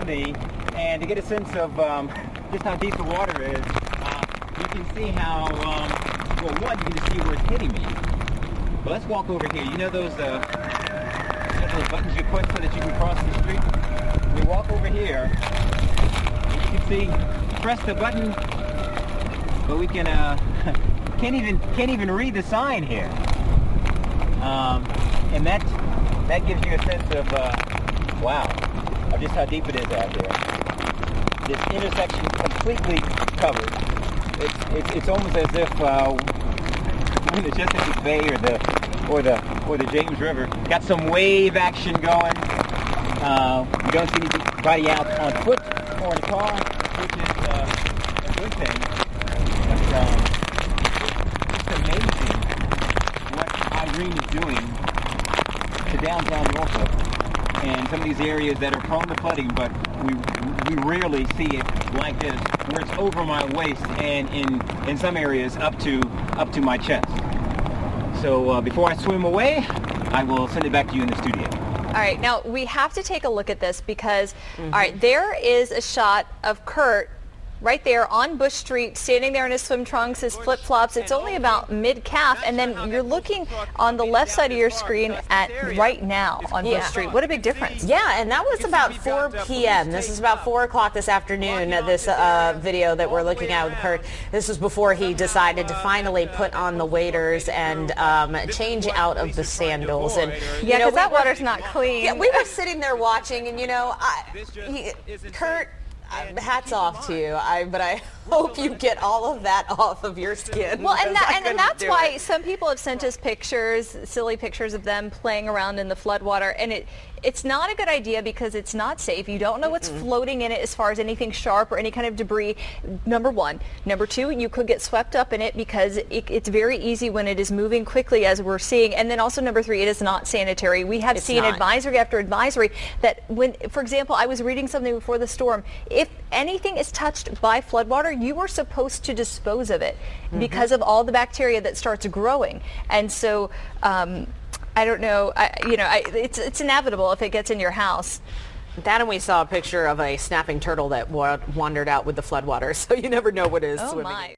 around me, and to get a sense of just how deep the water is, you can see how, well, one, you can just see where it's hitting me. But let's walk over here. You know those buttons you push so that you can cross the street? We walk over here, and you can see, press the button, but we can, can't even read the sign here. And that gives you a sense of, wow, of just how deep it is out there. This intersection completely covered. It's almost as if the Chesapeake Bay or the James River got some wave action going. You don't see anybody out on foot or in a car, which is a good thing. It's amazing what Irene is doing to downtown Norfolk and some of these areas that are prone to flooding, but we rarely see it like this, where it's over my waist and in some areas up to my chest. So before I swim away, I will send it back to you in the studio. All right, now we have to take a look at this because, all right, there is a shot of Kurt right there on Bush Street, standing there in his swim trunks, his flip-flops. It's only about mid-calf, and then you're looking on the left side of your screen at right now on Bush Street. What a big difference. Yeah, and that was about 4 p.m. This is about 4 o'clock this afternoon, this video that we're looking at with Kurt. This was before he decided to finally put on the waders and change out of the sandals. And yeah, because that water's not clean. Yeah, we were sitting there watching, and Kurt, hats off to you, but I hope you get all of that off of your skin. Well, and that's why some people have sent us pictures, silly pictures of them playing around in the floodwater, and it's not a good idea because it's not safe. You don't know what's floating in it as far as anything sharp or any kind of debris, number one. Number two, you could get swept up in it because it's very easy when it is moving quickly, as we're seeing. And then also number three, it is not sanitary. We have seen advisory after advisory that when, for example, I was reading something before the storm, if anything is touched by floodwater, you are supposed to dispose of it because of all the bacteria that starts growing. And so, I don't know, it's inevitable if it gets in your house. That, and we saw a picture of a snapping turtle that wandered out with the floodwaters, so you never know what is swimming. My.